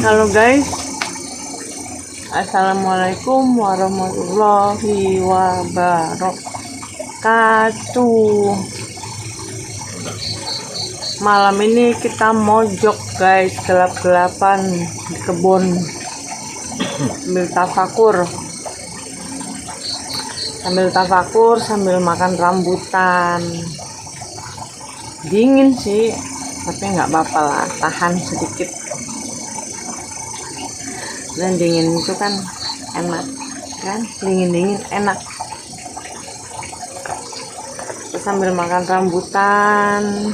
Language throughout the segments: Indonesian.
Halo guys, assalamualaikum warahmatullahi wabarakatuh. Malam ini kita mojok guys, gelap-gelapan di kebun sambil tafakur sambil makan rambutan. Dingin sih, tapi nggak apa-apa lah, tahan sedikit. Dan dingin itu kan enak kan, dingin enak. Terus sambil makan rambutan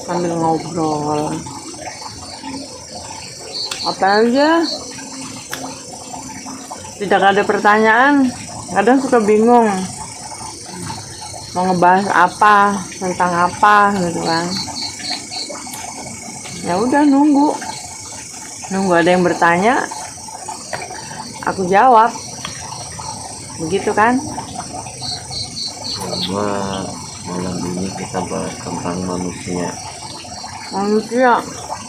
sambil ngobrol apa aja, tidak ada pertanyaan. Kadang suka bingung mau ngebahas apa, tentang apa gitu kan. Ya udah, nunggu ada yang bertanya, aku jawab, begitu kan. Bahwa malam ini kita bahas tentang manusia,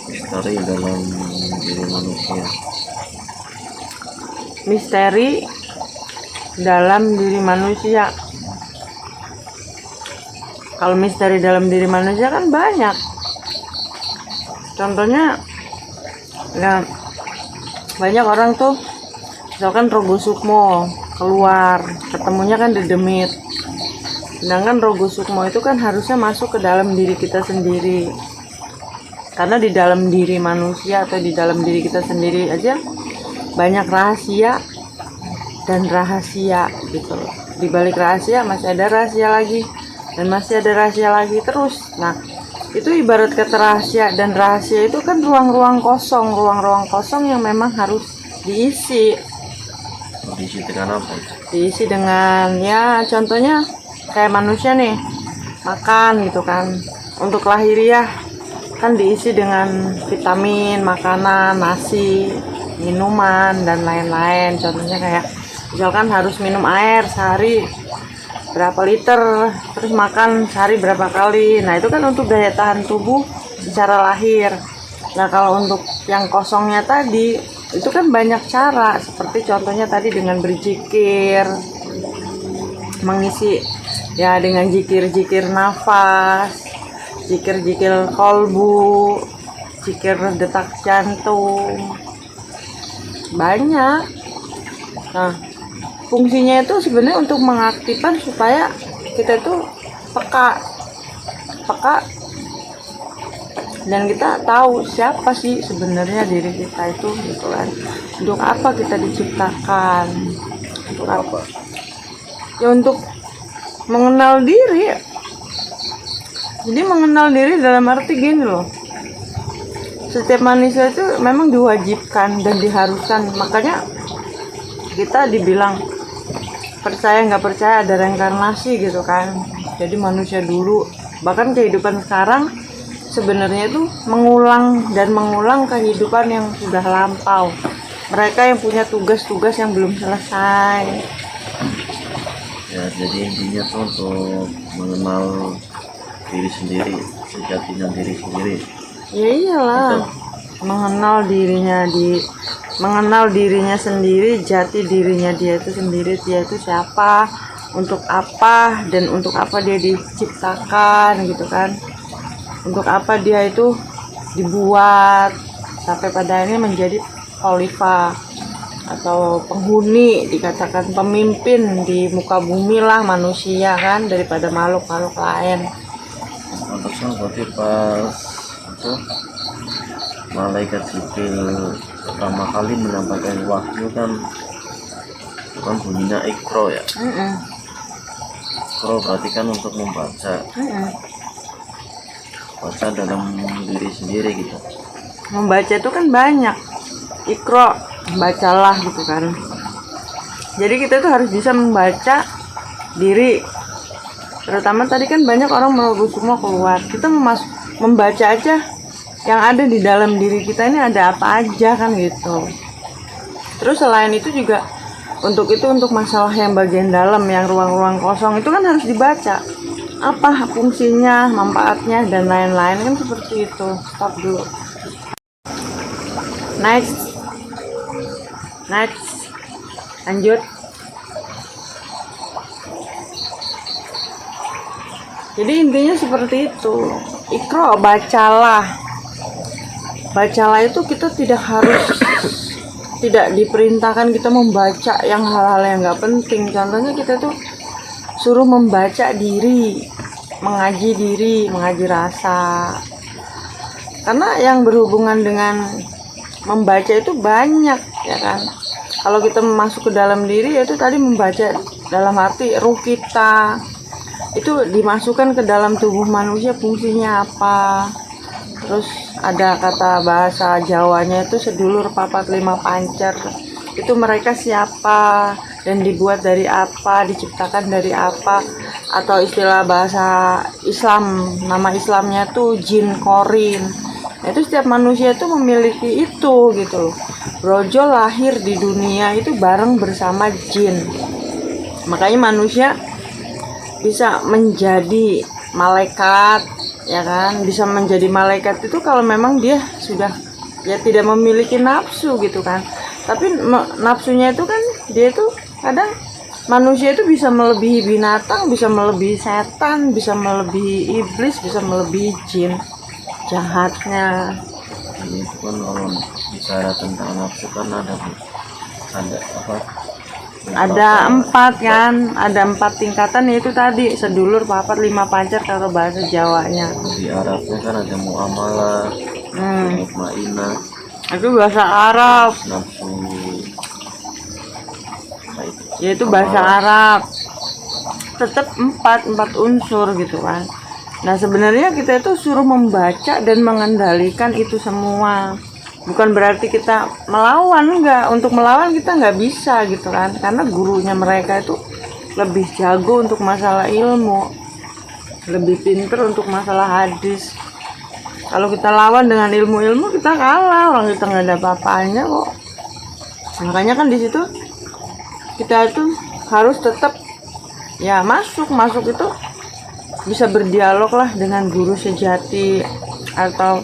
misteri dalam diri manusia. Misteri dalam diri manusia. Kalau misteri dalam diri manusia kan banyak. Contohnya, ya, banyak orang tuh, misalkan Rogo Sukmo keluar, ketemunya kan di Demit. Sedangkan Rogo Sukmo itu kan harusnya masuk ke dalam diri kita sendiri. Karena di dalam diri manusia atau di dalam diri kita sendiri aja banyak rahasia dan rahasia gitu. Di balik rahasia masih ada rahasia lagi, dan masih ada rahasia lagi terus. Nah, itu ibarat kata rahasia dan rahasia itu kan ruang-ruang kosong yang memang harus diisi. Diisi dengan apa? Diisi dengan, ya contohnya kayak manusia nih, makan gitu kan. Untuk lahiriah kan diisi dengan vitamin, makanan, nasi, minuman, dan lain-lain. Contohnya kayak misalkan harus minum air sehari berapa liter, terus makan sehari berapa kali. Nah, itu kan untuk daya tahan tubuh secara lahir. Nah, kalau untuk yang kosongnya tadi, itu kan banyak cara. Seperti contohnya tadi dengan berzikir, mengisi ya dengan zikir-zikir nafas, zikir-zikir kolbu, zikir detak jantung. Banyak. Nah, fungsinya itu sebenarnya untuk mengaktifkan supaya kita itu peka dan kita tahu siapa sih sebenarnya diri kita itu gitu kan. Untuk apa kita diciptakan, untuk apa ya, untuk mengenal diri. Jadi mengenal diri dalam arti gini loh, setiap manusia itu memang diwajibkan dan diharuskan. Makanya kita dibilang percaya nggak percaya ada reinkarnasi gitu kan. Jadi manusia dulu, bahkan kehidupan sekarang sebenarnya itu mengulang kehidupan yang sudah lampau. Mereka yang punya tugas-tugas yang belum selesai. Ya, jadi intinya tuh untuk mengenal diri sendiri, sejatinya diri sendiri. Ya iyalah, mengenal dirinya sendiri, jati dirinya dia itu sendiri, dia itu siapa, untuk apa, dan untuk apa dia diciptakan gitu kan. Untuk apa dia itu dibuat sampai pada ini menjadi khalifah atau penghuni, dikatakan pemimpin di muka bumi lah manusia kan, daripada makhluk-makhluk lain. Pantasnya berarti pas itu malaikat Jibril pertama kali menyampaikan wahyu kan bunyinya Iqra ya. Iqra berarti kan untuk membaca, baca dalam diri sendiri gitu. Membaca itu kan banyak, Iqra, bacalah gitu kan. Jadi kita tuh harus bisa membaca diri. Terutama tadi kan banyak orang merogoh semua keluar, kita membaca aja yang ada di dalam diri kita ini ada apa aja kan gitu. Terus selain itu juga untuk masalah yang bagian dalam, yang ruang-ruang kosong itu kan harus dibaca. apa fungsinya, manfaatnya, dan lain-lain kan seperti itu. Stop dulu. Next. Lanjut. Jadi intinya seperti itu. Iqra, bacalah. Bacalah itu kita tidak diperintahkan kita membaca yang hal-hal yang nggak penting. Contohnya kita tuh suruh membaca diri, mengaji rasa. Karena yang berhubungan dengan membaca itu banyak, ya kan. Kalau kita masuk ke dalam diri, yaitu tadi membaca dalam arti ruh kita itu dimasukkan ke dalam tubuh manusia, fungsinya apa. Terus ada kata bahasa Jawanya itu sedulur papat lima pancer. Itu mereka siapa dan dibuat dari apa, diciptakan dari apa. Atau istilah bahasa Islam, nama Islamnya tuh jin korin. Itu setiap manusia itu memiliki itu gitu loh. Brojol lahir di dunia itu bareng bersama jin. Makanya manusia bisa menjadi malaikat, ya kan. Bisa menjadi malaikat itu kalau memang dia sudah ya tidak memiliki nafsu gitu kan. Tapi nafsunya itu kan dia itu kadang manusia itu bisa melebihi binatang, bisa melebihi setan, bisa melebihi iblis, bisa melebihi jin jahatnya. Ini itu kan kalau bicara tentang nafsu kan ada apa? Ada 4 kan, ada 4 tingkatan, yaitu tadi sedulur papat lima pancer kalau bahasa Jawanya. Di Arabnya kan ada muamalah, mutmainah, Itu bahasa Arab, nafsu, yaitu bahasa Arab. Tetap 4 unsur gitu kan. Nah sebenarnya kita itu suruh membaca dan mengendalikan itu semua. Bukan berarti kita melawan, enggak. Untuk melawan kita nggak bisa gitu kan. Karena gurunya mereka itu lebih jago untuk masalah ilmu, lebih pinter untuk masalah hadis. Kalau kita lawan dengan ilmu-ilmu kita kalah, orang kita nggak ada apa-apanya kok. Makanya kan di situ kita itu harus tetap ya masuk itu bisa berdialog lah dengan guru sejati atau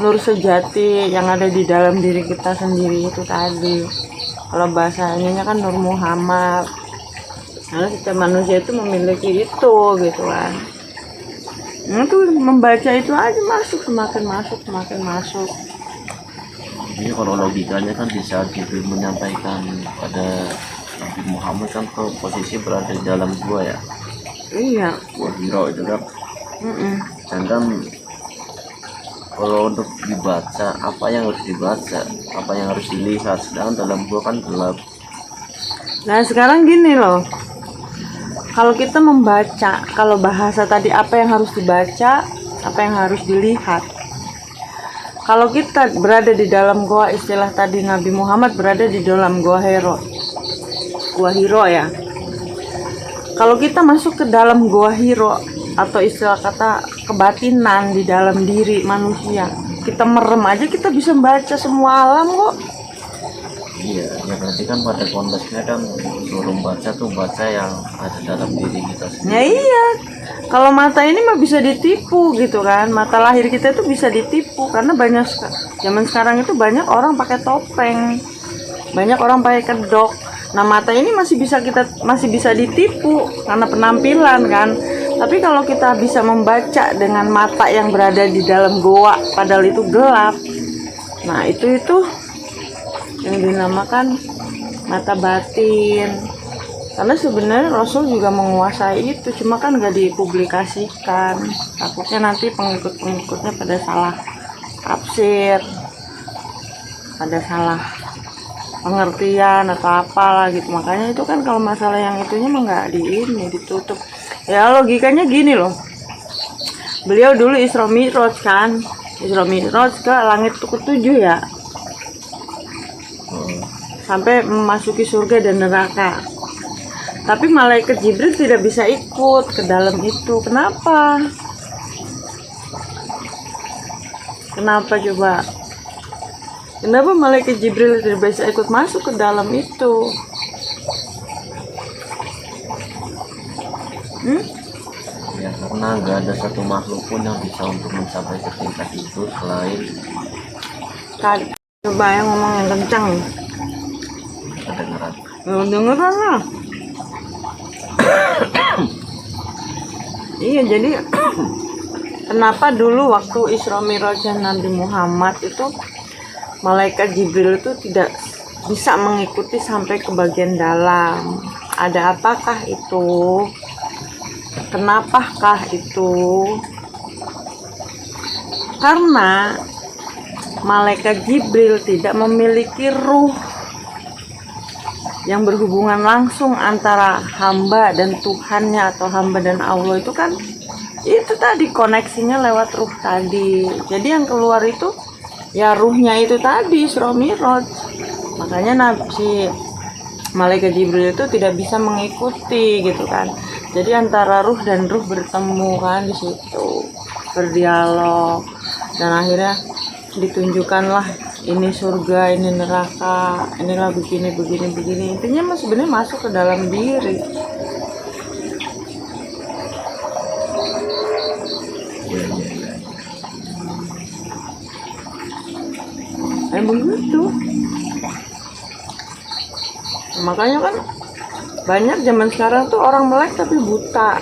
nur sejati yang ada di dalam diri kita sendiri itu tadi. Kalau bahasanya kan Nur Muhammad. Karena setiap manusia itu memiliki itu gitu kan. Nah, itu membaca itu aja semakin masuk. Jadi kalau logikanya kan di saat Jibril menyampaikan pada Nabi Muhammad kan posisi berada di dalam gua ya. Iya. Gua Hiro itu kan. Sedangkan kalau untuk dibaca, apa yang harus dibaca, apa yang harus dilihat, sedangkan dalam gua kan gelap. Nah sekarang gini loh, kalau kita membaca, kalau bahasa tadi apa yang harus dibaca, apa yang harus dilihat. Kalau kita berada di dalam goa, istilah tadi Nabi Muhammad berada di dalam goa Hiro ya. Kalau kita masuk ke dalam goa Hiro, atau istilah kata kebatinan di dalam diri manusia, kita merem aja kita bisa membaca semua alam kok. Iya, ya berarti kan pada konteksnya kan suruh baca yang ada dalam diri kita sendiri. Ya iya, kalau mata ini mah bisa ditipu gitu kan, mata lahir kita itu bisa ditipu karena banyak zaman sekarang itu banyak orang pakai topeng, banyak orang pakai kedok. Nah mata ini masih bisa ditipu karena penampilan kan. Tapi kalau kita bisa membaca dengan mata yang berada di dalam goa padahal itu gelap, nah itu yang dinamakan mata batin. Karena sebenarnya Rasul juga menguasai itu, cuma kan nggak dipublikasikan. Takutnya nanti pengikut-pengikutnya pada salah tafsir, pada salah pengertian atau apalah gitu. Makanya itu kan kalau masalah yang itunya mah nggak ditutup. Ya logikanya gini loh. Beliau dulu Isra Mi'raj kan, Isra Mi'raj ke langit ke-7 ya. Sampai memasuki surga dan neraka. Tapi malaikat Jibril tidak bisa ikut ke dalam itu. Kenapa? Kenapa coba? Kenapa malaikat Jibril tidak bisa ikut masuk ke dalam itu? Ya karena nggak ada satu makhluk pun yang bisa untuk mencapai ke tingkat itu selain Coba yang ngomong yang kencang. kedengeran. Dengeran lah. Iya, jadi kenapa dulu waktu Isra Mi'rajnya Nabi Muhammad itu malaikat Jibril itu tidak bisa mengikuti sampai ke bagian dalam? Ada apakah itu? Kenapakah itu? Karena malaikat Jibril tidak memiliki ruh yang berhubungan langsung antara hamba dan Tuhannya atau hamba dan Allah. Itu kan itu tadi koneksinya lewat ruh tadi. Jadi yang keluar itu ya ruhnya itu tadi, Isra Mi'raj. Makanya si malaikat Jibril itu tidak bisa mengikuti gitu kan. Jadi antara ruh dan ruh bertemu kan di situ, berdialog, dan akhirnya ditunjukkanlah ini surga, ini neraka, inilah begini. Intinya mah sebenarnya masuk ke dalam diri. Begitu. Makanya kan banyak zaman sekarang tuh orang melek tapi buta.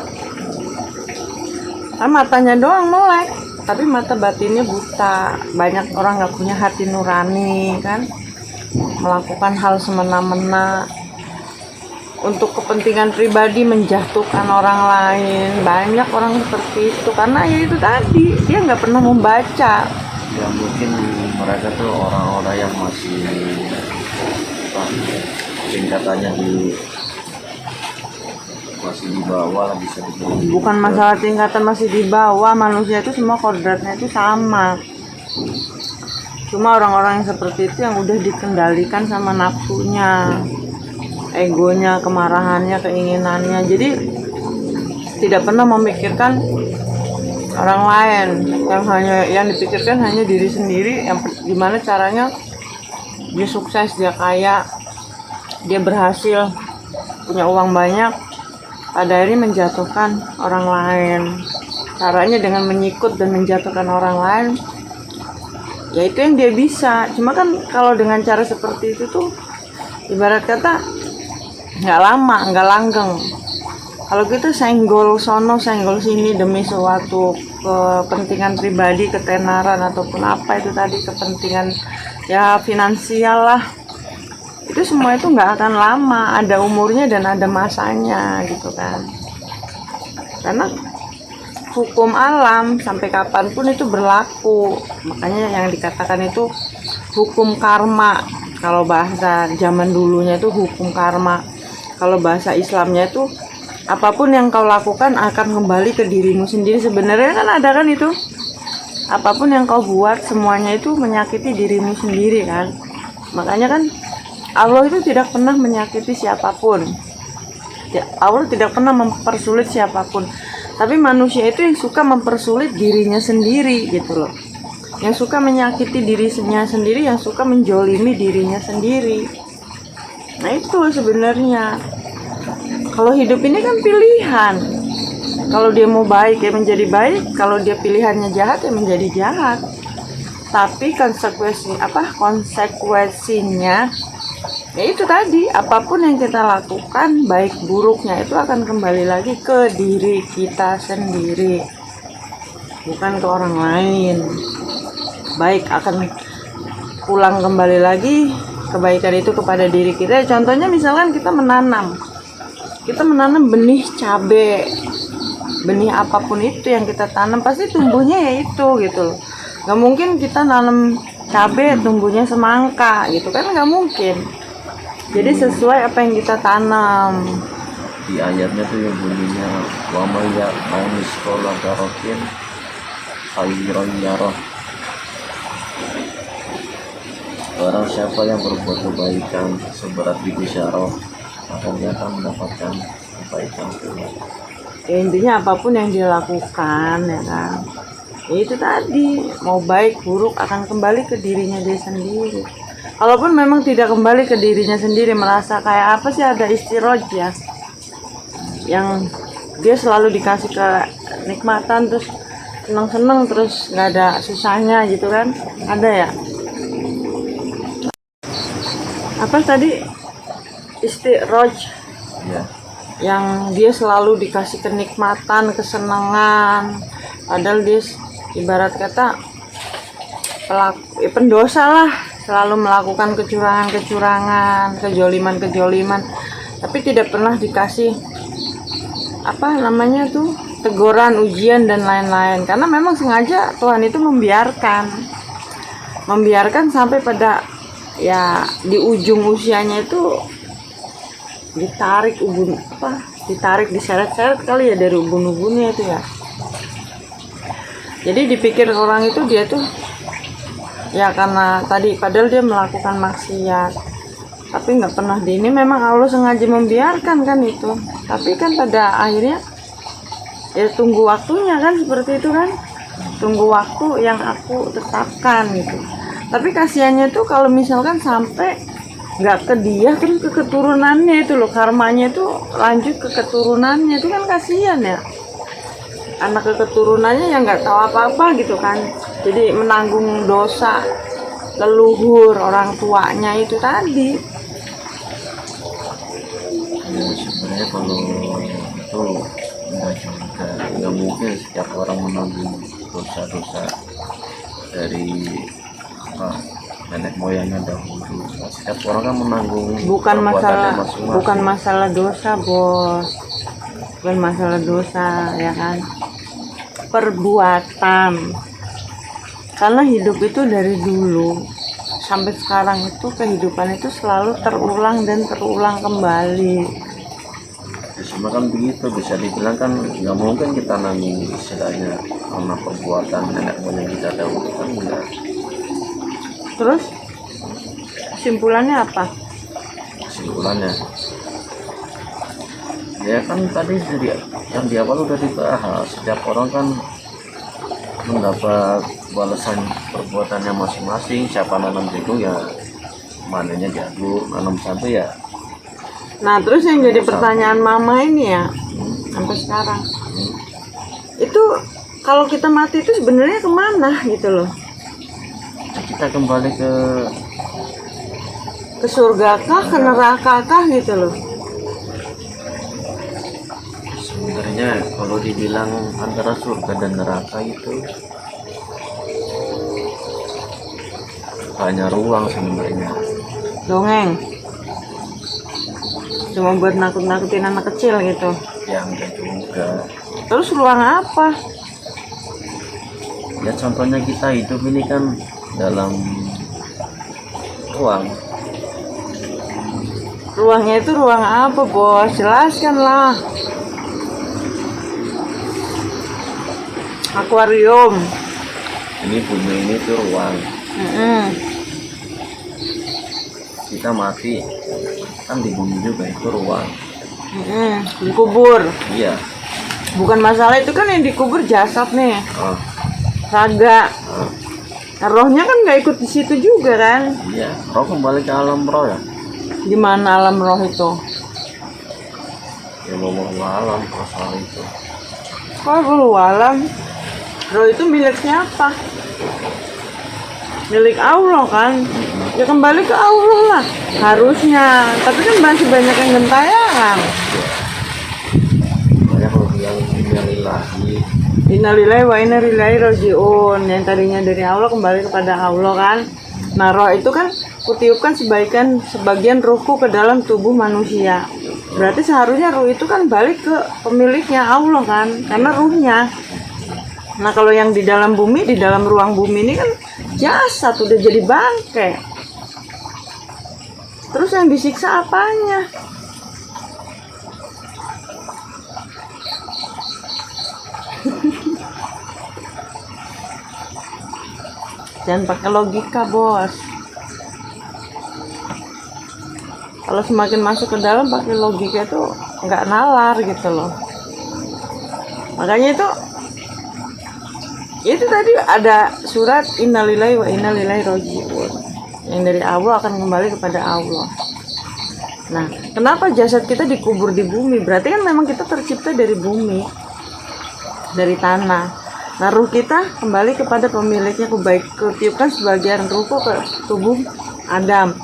Kan matanya doang melek, tapi mata batinnya buta. Banyak orang nggak punya hati nurani kan, melakukan hal semena-mena untuk kepentingan pribadi, menjatuhkan orang lain. Banyak orang seperti itu karena ya itu tadi, dia nggak pernah membaca. Ya mungkin mereka tuh orang-orang yang masih tingkatannya masih di bawah lah, bisa dibilang. Bukan masalah tingkatan masih di bawah, manusia itu semua kodratnya itu sama. Cuma orang-orang yang seperti itu yang udah dikendalikan sama nafsunya, egonya, kemarahannya, keinginannya. Jadi tidak pernah memikirkan orang lain, yang dipikirkan hanya diri sendiri, yang gimana caranya dia sukses, dia kaya, dia berhasil, punya uang banyak, pada akhirnya menjatuhkan orang lain. Caranya dengan menyikut dan menjatuhkan orang lain, ya itu yang dia bisa. Cuma kan kalau dengan cara seperti itu tuh ibarat kata nggak lama, nggak langgeng. Kalau gitu senggol sono senggol sini demi suatu kepentingan pribadi, ketenaran ataupun apa itu tadi, kepentingan ya finansial lah, itu semua itu nggak akan lama, ada umurnya dan ada masanya gitu kan. Karena hukum alam sampai kapanpun itu berlaku. Makanya yang dikatakan itu hukum karma. Kalau bahasa zaman dulunya itu hukum karma. Kalau bahasa Islamnya itu apapun yang kau lakukan akan kembali ke dirimu sendiri. Sebenarnya kan ada kan itu, apapun yang kau buat semuanya itu menyakiti dirimu sendiri kan. Makanya kan Allah itu tidak pernah menyakiti siapapun. Allah tidak pernah mempersulit siapapun. Tapi manusia itu yang suka mempersulit dirinya sendiri gitu loh. Yang suka menyakiti dirinya sendiri, yang suka menjolimi dirinya sendiri. Nah itu sebenarnya. Kalau hidup ini kan pilihan. Kalau dia mau baik ya menjadi baik, kalau dia pilihannya jahat ya menjadi jahat. Tapi konsekuensinya ya itu tadi, apapun yang kita lakukan baik buruknya itu akan kembali lagi ke diri kita sendiri, bukan ke orang lain. Baik akan pulang kembali lagi kebaikan itu kepada diri kita. Contohnya misalkan kita menanam benih cabai, benih apapun itu yang kita tanam pasti tumbuhnya ya itu gitu loh. Gak mungkin kita nanam cabai tumbuhnya semangka gitu kan, gak mungkin. Jadi sesuai apa yang kita tanam. Di ayatnya tuh yang bunyinya wa may ya'mal misqala dzarratin khairan yarah. Barang siapa yang berbuat kebaikan seberat biji syarah, maka dia akan mendapatkan kebaikan pula. Ya, intinya apapun yang dilakukan ya kan, ya itu tadi, mau baik buruk akan kembali ke dirinya dia sendiri. Kalaupun memang tidak kembali ke dirinya sendiri, merasa kayak apa sih, ada istiroj ya, yang dia selalu dikasih kenikmatan terus seneng-seneng terus nggak ada susahnya gitu kan, ada ya. apa tadi istiroj, Ya, yang dia selalu dikasih kenikmatan, kesenangan, padahal dia ibarat kata pelaku, pendosa lah, selalu melakukan kecurangan-kecurangan, kejoliman-kejoliman, tapi tidak pernah dikasih apa namanya tuh teguran, ujian dan lain-lain, karena memang sengaja Tuhan itu membiarkan sampai pada ya di ujung usianya itu ditarik diseret-seret kali ya dari ubun-ubunnya itu ya. Jadi dipikir orang itu dia tuh ya karena tadi padahal dia melakukan maksiat, tapi nggak pernah ini memang Allah sengaja membiarkan kan itu, tapi kan pada akhirnya ya tunggu waktunya kan, seperti itu kan, tunggu waktu yang aku tetapkan gitu. Tapi kasihannya tuh kalau misalkan sampai nggak ke dia terus ke keturunannya itu loh, karmanya itu lanjut ke keturunannya, itu kan kasihan ya, anak ke keturunannya yang nggak tahu apa-apa gitu kan, jadi menanggung dosa leluhur orang tuanya itu tadi. ya sebenarnya kalau itu enggak juga, nggak mungkin setiap orang menanggung dosa-dosa dari nenek moyangnya dahulu. Setiap orang kan menanggung perbuatannya masing-masing. Bukan masalah dosa, bos, bukan masalah dosa ya kan, perbuatan. Karena hidup itu dari dulu sampai sekarang itu kehidupan itu selalu terulang dan terulang kembali. Cuma kan begitu, bisa dibilang kan nggak mungkin kita nanggung istilahnya karena perbuatan nenek moyang kita dahulu kan enggak. Terus kesimpulannya apa? Kesimpulannya ya kan tadi yang di awal udah dibahas, setiap orang kan mendapat balasan perbuatannya masing-masing. Siapa nanam jagung ya manennya jagung, nanam cabai ya. Nah terus yang jadi pertanyaan mama ini ya sampai sekarang itu, kalau kita mati itu sebenarnya kemana gitu loh? Kita kembali Ke surga kah, ke neraka kah gitu loh? sebenarnya kalau dibilang antara surga dan neraka itu hanya ruang sebenarnya. Dongeng, cuma buat nakut-nakutin anak kecil gitu. Yang enggak juga. Terus ruang apa? Ya contohnya kita hidup ini kan dalam ruang. Ruangnya itu ruang apa, bos? Jelaskanlah. Akuarium. Ini bumi ini tuh ruang. Kita mati kan di bumi juga itu ruang. Dikubur. Iya. Bukan masalah itu kan yang dikubur jasad nih, Oh, raga. Nah, rohnya kan nggak ikut di situ juga kan? iya. Roh kembali ke alam roh ya. Di mana alam roh itu? Ya ngomong alam soal itu. Kok lu alam? Roh itu milik siapa? Milik Allah kan? Ya kembali ke Allah lah harusnya. Tapi kan masih banyak yang gentayangan. Banyak kalau bilang innalillahi. Innalillahi wa inna ilaihi rajiun. Yang tadinya dari Allah kembali kepada Allah kan. Nah roh itu kan kutiupkan sebagian ruhku ke dalam tubuh manusia. Berarti seharusnya ruh itu kan balik ke pemiliknya Allah kan, karena ruhnya. Nah kalau yang di dalam bumi, di dalam ruang bumi ini kan jasad, udah jadi bangke. Terus yang disiksa apanya? Jangan pakai logika, bos. Kalau semakin masuk ke dalam pakai logika itu nggak nalar gitu loh. Makanya itu tadi ada surat innalillahi wa inna ilaihi rajiun, yang dari Allah akan kembali kepada Allah. Nah, kenapa jasad kita dikubur di bumi? Berarti kan memang kita tercipta dari bumi, dari tanah. Nah, ruh kita kembali kepada pemiliknya, kutiupkan sebagian ruhku ke tubuh Adam.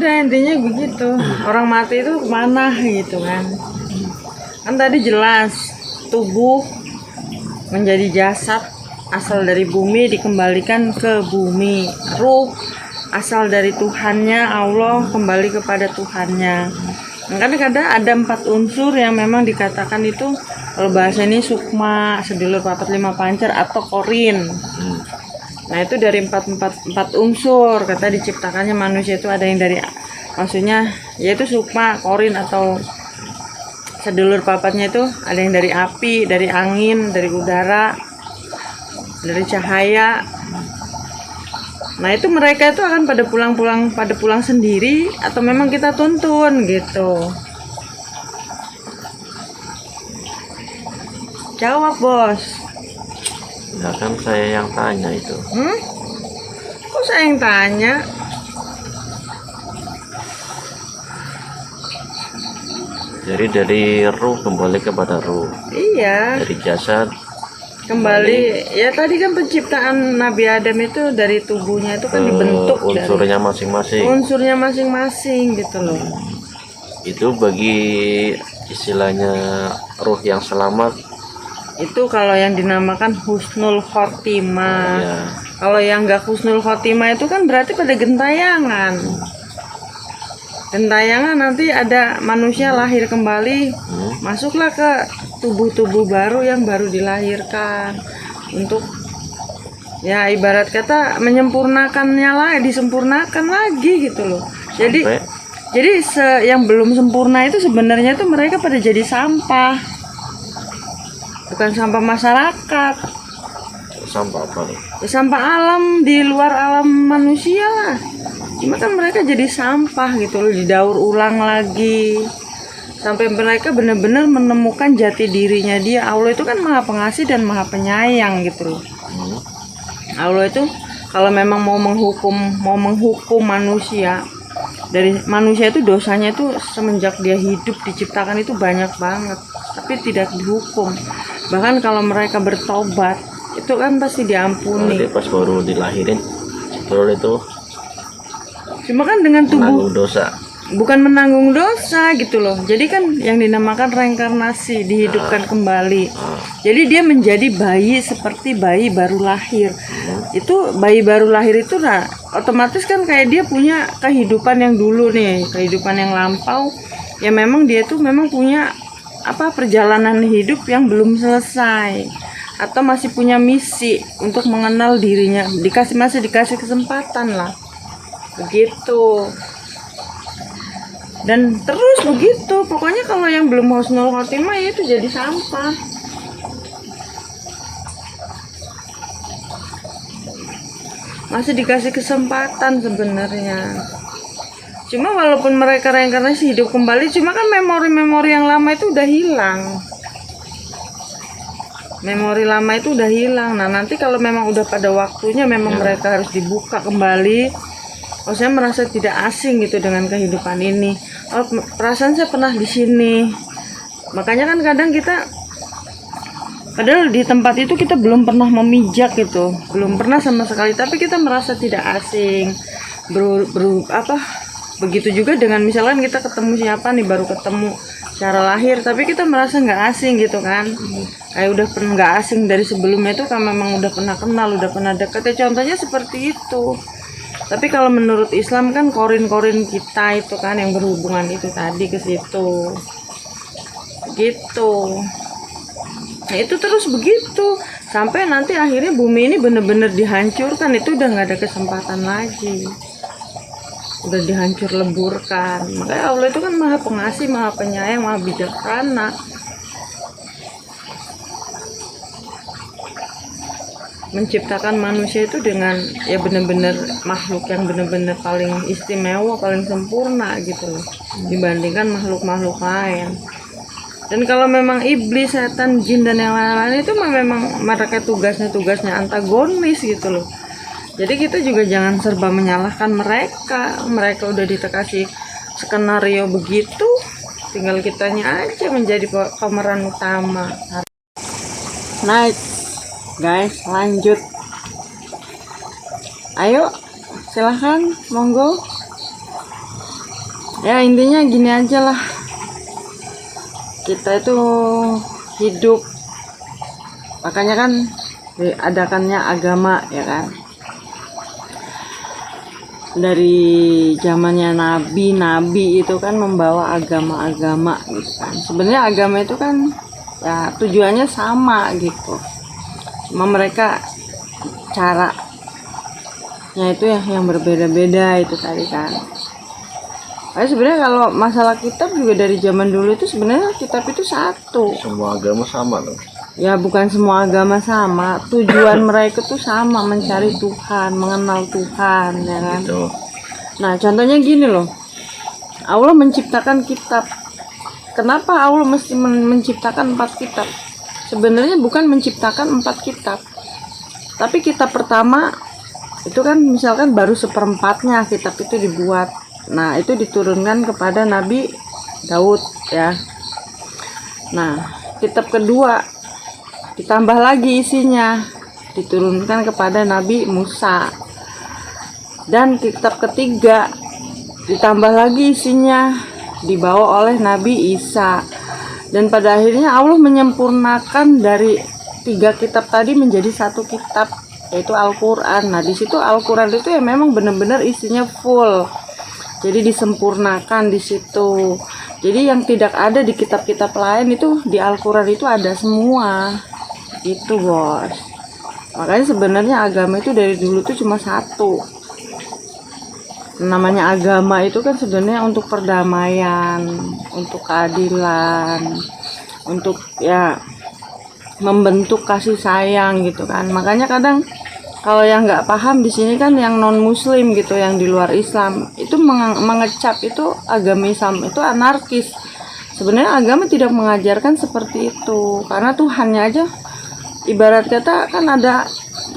udah intinya begitu. Orang mati itu kemana gitu kan. Kan tadi jelas tubuh menjadi jasad asal dari bumi dikembalikan ke bumi. Ruh asal dari Tuhannya, Allah kembali kepada Tuhannya. Kadang-kadang ada 4 unsur yang memang dikatakan itu kalau bahasa ini sukma, sedulur papat lima pancar atau korin. Nah itu dari empat unsur kata diciptakannya manusia itu ada yang dari maksudnya yaitu sukma, korin atau sedulur papatnya itu ada yang dari api, dari angin, dari udara, dari cahaya. Nah itu mereka itu akan pada pulang sendiri atau memang kita tuntun gitu. Jawab bos. Ya kan saya yang tanya itu. Kok saya yang tanya? Jadi dari ruh kembali kepada ruh. Iya. Dari jasad Kembali ya tadi kan penciptaan Nabi Adam itu dari tubuhnya itu kan dibentuk unsurnya masing-masing. Unsurnya masing-masing gitu loh. Itu bagi istilahnya ruh yang selamat. Itu kalau yang dinamakan husnul khotimah. Ya. Kalau yang enggak husnul khotimah itu kan berarti pada gentayangan. Gentayangan nanti ada manusia lahir kembali, masuklah ke tubuh-tubuh baru yang baru dilahirkan untuk ya ibarat kata menyempurnakannya lah, disempurnakan lagi gitu loh. Jadi yang belum sempurna itu sebenarnya itu mereka pada jadi sampah, bukan sampah masyarakat. Sampah apa nih? Ya, sampah alam di luar alam manusia lah. Cuma kan mereka jadi sampah gitu loh, didaur ulang lagi sampai mereka benar-benar menemukan jati dirinya dia. Allah itu kan maha pengasih dan maha penyayang gitu loh. Allah itu kalau memang mau menghukum manusia, dari manusia itu dosanya itu semenjak dia hidup diciptakan itu banyak banget, tapi tidak dihukum. Bahkan kalau mereka bertobat itu kan pasti diampuni. Jadi pas baru dilahirin terus itu cuma kan dengan tubuh menanggung dosa. Bukan menanggung dosa gitu loh. Jadi kan yang dinamakan reinkarnasi, dihidupkan kembali. Jadi dia menjadi bayi seperti bayi baru lahir. Itu bayi baru lahir itu nah otomatis kan kayak dia punya kehidupan yang dulu nih, kehidupan yang lampau. Ya memang dia tuh memang punya perjalanan hidup yang belum selesai atau masih punya misi untuk mengenal dirinya. Masih dikasih kesempatan lah. Begitu. Dan terus begitu. Pokoknya kalau yang belum husnul khotimah ya itu jadi sampah. Masih dikasih kesempatan sebenarnya. Cuma walaupun mereka reinkarnasi hidup kembali, cuma kan memori-memori yang lama itu udah hilang. Memori lama itu udah hilang. Nah nanti kalau memang udah pada waktunya memang mereka harus dibuka kembali. Saya merasa tidak asing gitu dengan kehidupan ini. Perasaan saya pernah di sini. Makanya kan kadang kita, padahal di tempat itu kita belum pernah memijak gitu, belum pernah sama sekali. Tapi kita merasa tidak asing. Begitu juga dengan misalkan kita ketemu siapa nih baru ketemu secara lahir, tapi kita merasa nggak asing gitu kan. Kayak udah pernah nggak asing dari sebelumnya itu kan memang udah pernah kenal, udah pernah dekat. Ya contohnya seperti itu. Tapi kalau menurut Islam kan korin-korin kita itu kan yang berhubungan itu tadi ke situ. Gitu. Nah itu terus begitu. Sampai nanti akhirnya bumi ini benar-benar dihancurkan. Itu udah nggak ada kesempatan lagi. Udah dihancur leburkan. Makanya Allah itu kan maha pengasih, maha penyayang, maha bijaksana. Menciptakan manusia itu dengan ya benar-benar makhluk yang benar-benar paling istimewa, paling sempurna gitu loh dibandingkan makhluk-makhluk lain. Dan kalau memang iblis, setan, jin dan yang lain-lain itu memang mereka tugasnya antagonis gitu loh. Jadi kita juga jangan serba menyalahkan mereka. Mereka udah dikasih skenario begitu, tinggal kitanya aja menjadi pemeran utama. Nice. Guys, lanjut. Ayo, silahkan, monggo. Ya intinya gini aja lah, kita itu hidup, makanya kan diadakannya agama ya kan, dari zamannya nabi itu kan membawa agama-agama gitu kan. Sebenarnya agama itu kan ya tujuannya sama gitu, cuma mereka caranya itu yang berbeda-beda itu tadi kan. Sebenarnya kalau masalah kitab juga dari zaman dulu itu sebenarnya kitab itu satu. Semua agama sama loh. Ya bukan semua agama sama, tujuan mereka tuh sama, mencari Tuhan, mengenal Tuhan ya kan. Gitu. Nah contohnya gini loh, Allah menciptakan kitab. Kenapa Allah mesti menciptakan 4 kitab? Sebenarnya bukan menciptakan 4 kitab, tapi kitab pertama itu kan misalkan baru 1/4 kitab itu dibuat. Nah itu diturunkan kepada Nabi Daud ya. Nah kitab kedua ditambah lagi isinya, diturunkan kepada Nabi Musa. Dan kitab ketiga ditambah lagi isinya, dibawa oleh Nabi Isa. Dan pada akhirnya Allah menyempurnakan dari 3 kitab tadi menjadi 1 kitab, yaitu Al-Quran. Nah di situ Al-Quran itu ya memang benar-benar isinya full, jadi disempurnakan di situ. Jadi yang tidak ada di kitab-kitab lain itu di Al-Quran itu ada semua. Itu bos. Makanya sebenarnya agama itu dari dulu tuh cuma 1. Namanya agama itu kan sebenarnya untuk perdamaian, untuk keadilan, untuk ya membentuk kasih sayang gitu kan. Makanya kadang kalau yang nggak paham di sini kan yang non muslim gitu, yang di luar Islam itu mengecap itu agama Islam itu anarkis. Sebenarnya agama tidak mengajarkan seperti itu, karena Tuhannya aja ibarat kata kan ada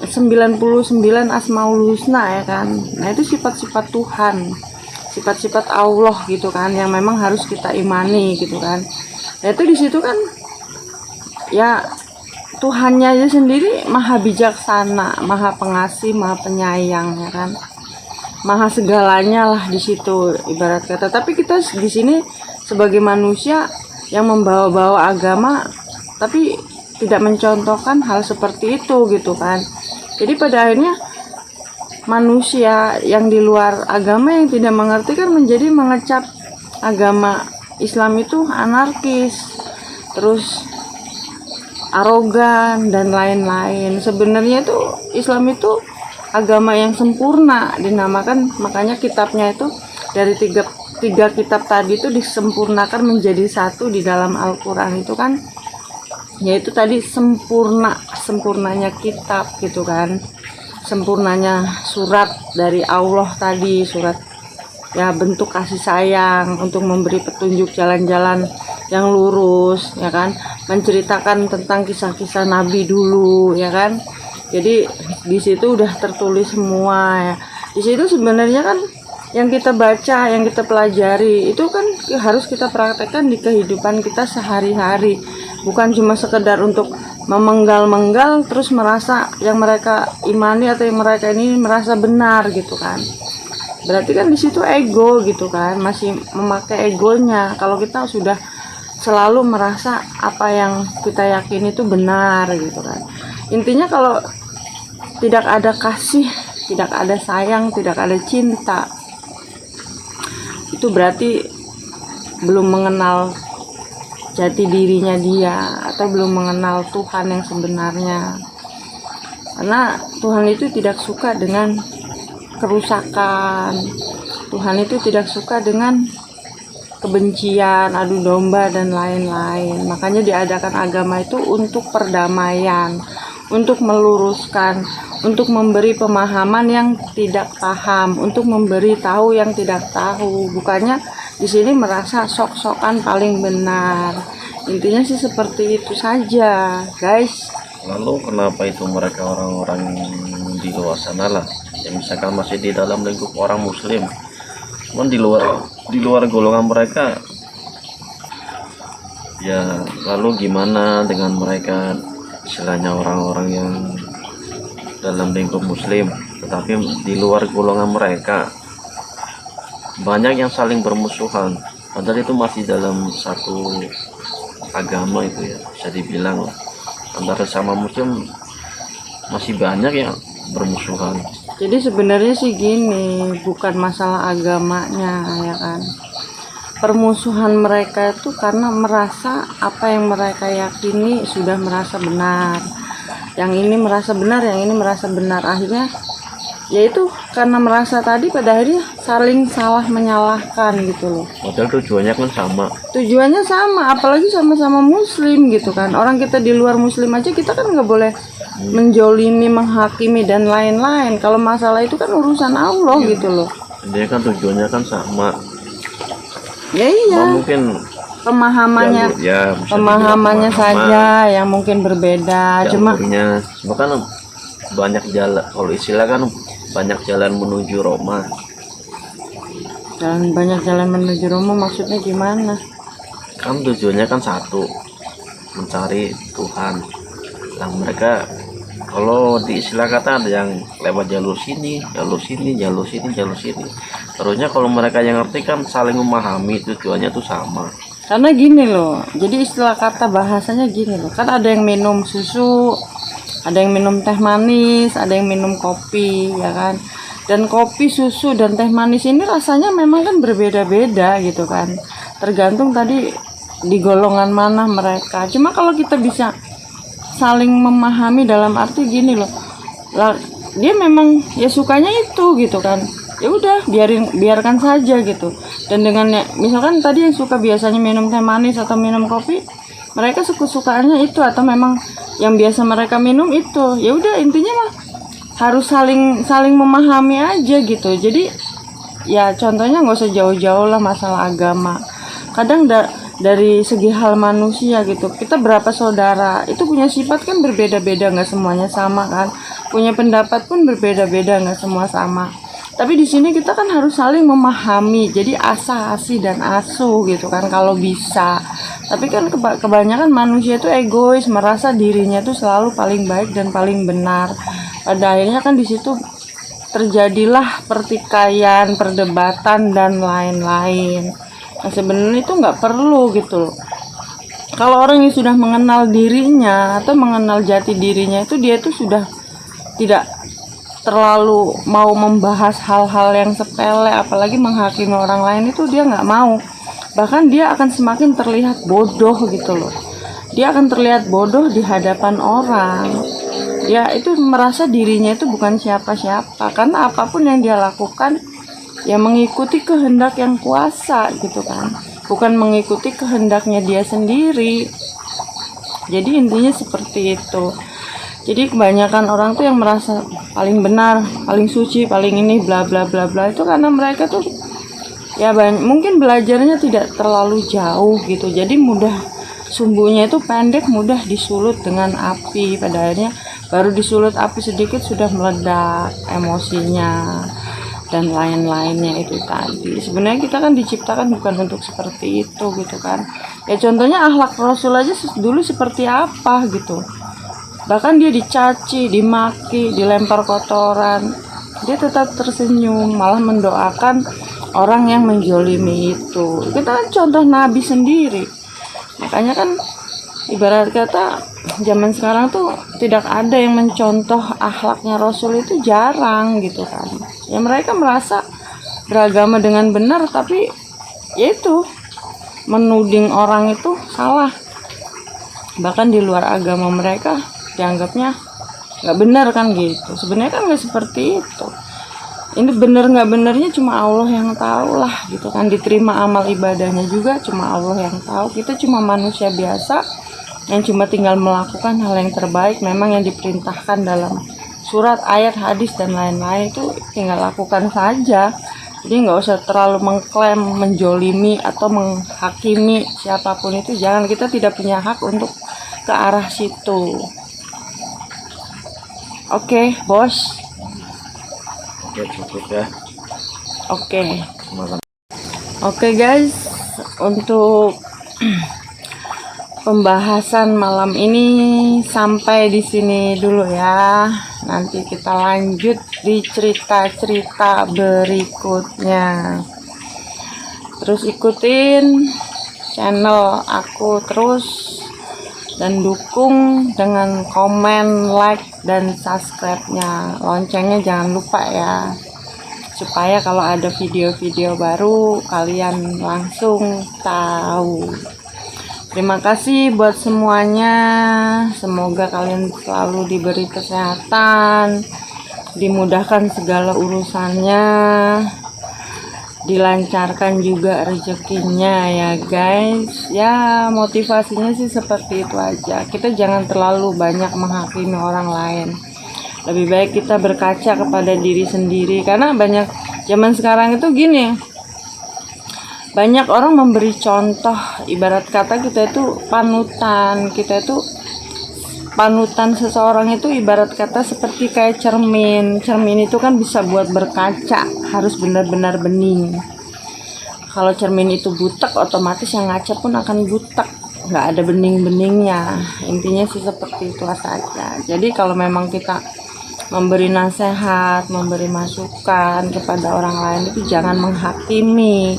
99 asmaul husna ya kan. Nah itu sifat-sifat Tuhan, sifat-sifat Allah gitu kan, yang memang harus kita imani gitu kan. Nah itu di situ kan ya Tuhannya aja sendiri maha bijaksana, maha pengasih, maha penyayang ya kan, maha segalanya lah di situ ibarat kata. Tapi kita di sini sebagai manusia yang membawa-bawa agama, tapi tidak mencontohkan hal seperti itu gitu kan. Jadi pada akhirnya manusia yang di luar agama yang tidak mengerti kan menjadi mengecap agama Islam itu anarkis, terus arogan dan lain-lain. Sebenarnya itu Islam itu agama yang sempurna dinamakan, makanya kitabnya itu dari tiga kitab tadi itu disempurnakan menjadi 1 di dalam Al-Quran itu kan, yaitu tadi sempurnanya kitab gitu kan, sempurnanya surat dari Allah tadi, surat ya bentuk kasih sayang untuk memberi petunjuk jalan-jalan yang lurus ya kan, menceritakan tentang kisah-kisah Nabi dulu ya kan. Jadi di situ udah tertulis semua ya. Di situ sebenarnya kan yang kita baca, yang kita pelajari itu kan harus kita praktekkan di kehidupan kita sehari-hari, bukan cuma sekedar untuk memenggal-menggal terus merasa yang mereka imani atau yang mereka ini merasa benar gitu kan. Berarti kan di situ ego gitu kan, masih memakai egonya. Kalau kita sudah selalu merasa apa yang kita yakini itu benar gitu kan. Intinya kalau tidak ada kasih, tidak ada sayang, tidak ada cinta, itu berarti belum mengenal jati dirinya dia, atau belum mengenal Tuhan yang sebenarnya. Karena Tuhan itu tidak suka dengan kerusakan, Tuhan itu tidak suka dengan kebencian, adu domba dan lain-lain. Makanya diadakan agama itu untuk perdamaian, untuk meluruskan, untuk memberi pemahaman yang tidak paham, untuk memberi tahu yang tidak tahu. Bukannya di sini merasa sok-sokan paling benar. Intinya sih seperti itu saja, guys. Lalu kenapa itu mereka orang-orang di luar sana lah, yang misalkan masih di dalam lingkup orang muslim, cuman di luar golongan mereka ya, lalu gimana dengan mereka istilahnya orang-orang yang dalam lingkup muslim tetapi di luar golongan mereka, banyak yang saling bermusuhan, padahal itu masih dalam satu agama itu ya, bisa dibilang lah. Antara sama muslim masih banyak yang bermusuhan. Jadi sebenarnya sih gini, bukan masalah agamanya ya kan. Permusuhan mereka itu karena merasa apa yang mereka yakini sudah merasa benar. Yang ini merasa benar, yang ini merasa benar. Akhirnya yaitu karena merasa tadi pada akhirnya saling salah menyalahkan gitu loh. Padahal tujuannya kan sama. Tujuannya sama, apalagi sama-sama muslim gitu kan. Orang kita di luar muslim aja kita kan nggak boleh menjolimi, menghakimi dan lain-lain. Kalau masalah itu kan urusan Allah gitu loh. Dia kan tujuannya kan sama. Ya iya. Mungkin Pemahamannya ya, bisa pemahamannya dibilang pemahaman, saja yang mungkin berbeda. Cuma jalurnya kan banyak jalan, kalau istilah kan banyak jalan menuju Roma. banyak jalan menuju Roma maksudnya gimana? Kan tujuannya kan satu, mencari Tuhan. Nah mereka kalau di istilah kata ada yang lewat jalur sini, jalur sini, jalur sini, jalur sini. Terusnya kalau mereka yang ngerti kan saling memahami, tujuannya tuh sama. Karena gini loh, jadi istilah kata bahasanya gini loh, kan ada yang minum susu, ada yang minum teh manis, ada yang minum kopi, ya kan. Dan kopi, susu, dan teh manis ini rasanya memang kan berbeda-beda gitu kan. Tergantung tadi di golongan mana mereka. Cuma kalau kita bisa saling memahami dalam arti gini loh, dia memang ya sukanya itu gitu kan. Ya udah biarkan saja gitu. Dan dengan misalkan tadi yang suka biasanya minum teh manis atau minum kopi, mereka suka-sukanya itu atau memang yang biasa mereka minum itu. Ya udah intinya mah harus saling memahami aja gitu. Jadi ya contohnya nggak usah jauh-jauh lah masalah agama. Kadang dari segi hal manusia gitu, kita berapa saudara itu punya sifat kan berbeda-beda, nggak semuanya sama kan. Punya pendapat pun berbeda-beda, nggak semua sama. Tapi di sini kita kan harus saling memahami. Jadi asah asih dan asuh gitu kan kalau bisa. Tapi kan kebanyakan manusia itu egois, merasa dirinya itu selalu paling baik dan paling benar. Pada akhirnya kan di situ terjadilah pertikaian, perdebatan dan lain-lain. Nah, sebenarnya itu nggak perlu gitu loh. Kalau orang yang sudah mengenal dirinya atau mengenal jati dirinya itu dia tuh sudah tidak terlalu mau membahas hal-hal yang sepele, apalagi menghakimi orang lain itu dia nggak mau. Bahkan dia akan semakin terlihat bodoh gitu loh. Dia akan terlihat bodoh di hadapan orang. Ya itu merasa dirinya itu bukan siapa-siapa, karena apapun yang dia lakukan ya mengikuti kehendak yang kuasa gitu kan, bukan mengikuti kehendaknya dia sendiri. Jadi intinya seperti itu. Jadi kebanyakan orang tuh yang merasa paling benar, paling suci, paling ini bla bla bla bla itu karena mereka tuh ya mungkin belajarnya tidak terlalu jauh gitu. Jadi mudah sumbunya itu pendek, mudah disulut dengan api. Pada akhirnya baru disulut api sedikit sudah meledak emosinya dan lain-lainnya itu tadi. Sebenarnya kita kan diciptakan bukan untuk seperti itu gitu kan. Ya contohnya akhlak Rasul aja dulu seperti apa gitu. Bahkan dia dicaci, dimaki, dilempar kotoran, dia tetap tersenyum, malah mendoakan orang yang menjolimi itu. Kita kan contoh Nabi sendiri. Makanya kan ibarat kata zaman sekarang tuh tidak ada yang mencontoh akhlaknya Rasul, itu jarang gitu kan. Ya mereka merasa beragama dengan benar, tapi ya itu menuding orang itu salah. Bahkan di luar agama mereka dianggapnya nggak benar kan gitu. Sebenarnya kan nggak seperti itu. Ini benar nggak benernya cuma Allah yang tahu lah gitu kan. Diterima amal ibadahnya juga cuma Allah yang tahu. Kita cuma manusia biasa yang cuma tinggal melakukan hal yang terbaik memang yang diperintahkan dalam surat, ayat, hadis dan lain-lain, itu tinggal lakukan saja. Jadi nggak usah terlalu mengklaim, menjolimi atau menghakimi siapapun itu. Jangan, kita tidak punya hak untuk ke arah situ. Oke, bos. Oke, cukup ya. Oke. Malam. Oke guys, untuk pembahasan malam ini sampai di sini dulu ya. Nanti kita lanjut di cerita-cerita berikutnya. terus ikutin channel aku terus, dan dukung dengan komen, like, dan subscribe-nya. Loncengnya jangan lupa ya, supaya kalau ada video-video baru kalian langsung tahu. Terima kasih buat semuanya. Semoga kalian selalu diberi kesehatan, dimudahkan segala urusannya, dilancarkan juga rezekinya ya guys. Ya, motivasinya sih seperti itu aja. Kita jangan terlalu banyak menghakimi orang lain. Lebih baik kita berkaca kepada diri sendiri, karena banyak zaman sekarang itu gini, banyak orang memberi contoh, ibarat kata kita itu panutan. Kita itu panutan seseorang itu ibarat kata seperti kayak cermin. Cermin itu kan bisa buat berkaca, harus benar-benar bening. Kalau cermin itu butek, otomatis yang ngaca pun akan butek, nggak ada bening-beningnya. Intinya sih seperti itu saja. Jadi kalau memang kita memberi nasihat, memberi masukan kepada orang lain, itu jangan menghakimi,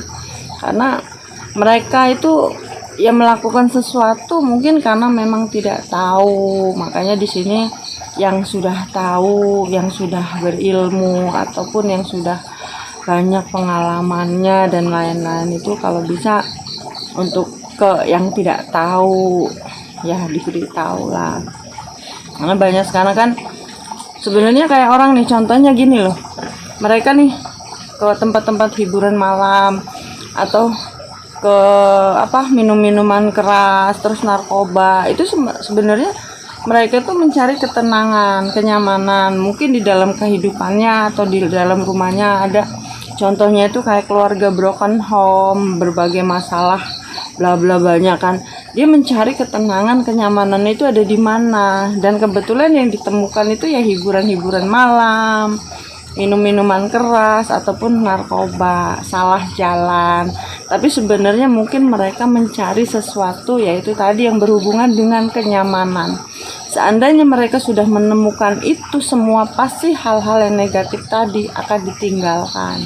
karena mereka itu ya melakukan sesuatu mungkin karena memang tidak tahu. Makanya di sini yang sudah tahu, yang sudah berilmu, ataupun yang sudah banyak pengalamannya dan lain-lain, itu kalau bisa untuk ke yang tidak tahu ya diberitahu lah. Karena banyak sekarang kan sebenarnya kayak orang nih, contohnya gini loh, mereka nih ke tempat-tempat hiburan malam atau ke minum-minuman keras, terus narkoba, itu sebenarnya mereka tuh mencari ketenangan, kenyamanan, mungkin di dalam kehidupannya atau di dalam rumahnya ada contohnya itu kayak keluarga broken home, berbagai masalah bla bla banyak kan. Dia mencari ketenangan, kenyamanan itu ada di mana, dan kebetulan yang ditemukan itu ya hiburan-hiburan malam, minum-minuman keras ataupun narkoba, salah jalan. Tapi sebenarnya mungkin mereka mencari sesuatu, yaitu tadi yang berhubungan dengan kenyamanan. Seandainya mereka sudah menemukan itu semua, pasti hal-hal yang negatif tadi akan ditinggalkan.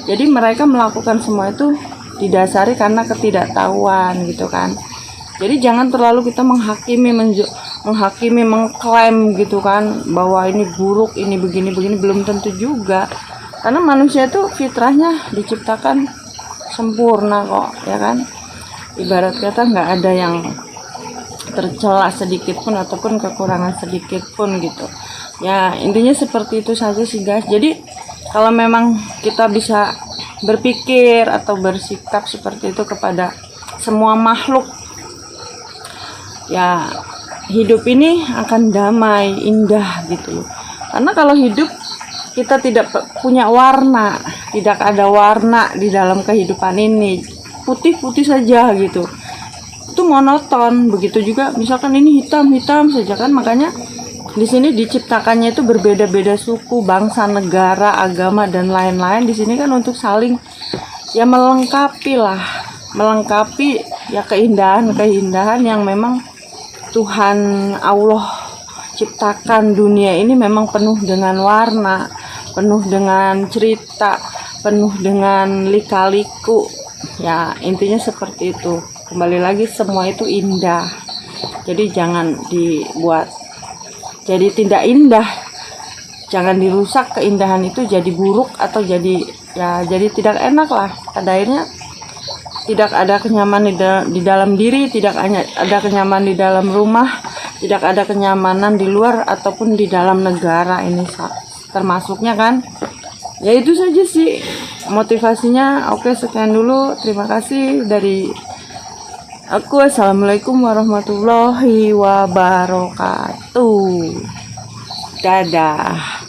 Jadi mereka melakukan semua itu didasari karena ketidaktahuan gitu kan. Jadi jangan terlalu kita menghakimi, mengklaim gitu kan, bahwa ini buruk, ini begini-begini, belum tentu juga. Karena manusia itu fitrahnya diciptakan sempurna kok, ya kan. Ibarat kata nggak ada yang tercela sedikit pun ataupun kekurangan sedikit pun gitu. Ya intinya seperti itu saja sih guys. Jadi kalau memang kita bisa berpikir atau bersikap seperti itu kepada semua makhluk, ya hidup ini akan damai, indah gitu. Karena kalau hidup kita tidak punya warna, tidak ada warna di dalam kehidupan ini, putih-putih saja gitu, itu monoton. Begitu juga misalkan ini hitam-hitam saja kan. Makanya di sini diciptakannya itu berbeda-beda suku, bangsa, negara, agama, dan lain-lain. Di sini kan untuk saling ya melengkapi lah, melengkapi ya keindahan-keindahan yang memang Tuhan Allah ciptakan. Dunia ini memang penuh dengan warna, penuh dengan cerita, penuh dengan lika-liku. Ya intinya seperti itu. Kembali lagi, semua itu indah. Jadi jangan dibuat jadi tidak indah, jangan dirusak keindahan itu jadi buruk atau jadi tidak enak lah. Pada akhirnya tidak ada kenyamanan di dalam diri, tidak ada kenyamanan di dalam rumah, tidak ada kenyamanan di luar ataupun di dalam negara ini termasuknya kan. Ya itu saja sih motivasinya. Oke, sekian dulu, terima kasih dari aku. Assalamualaikum warahmatullahi wabarakatuh. Dadah.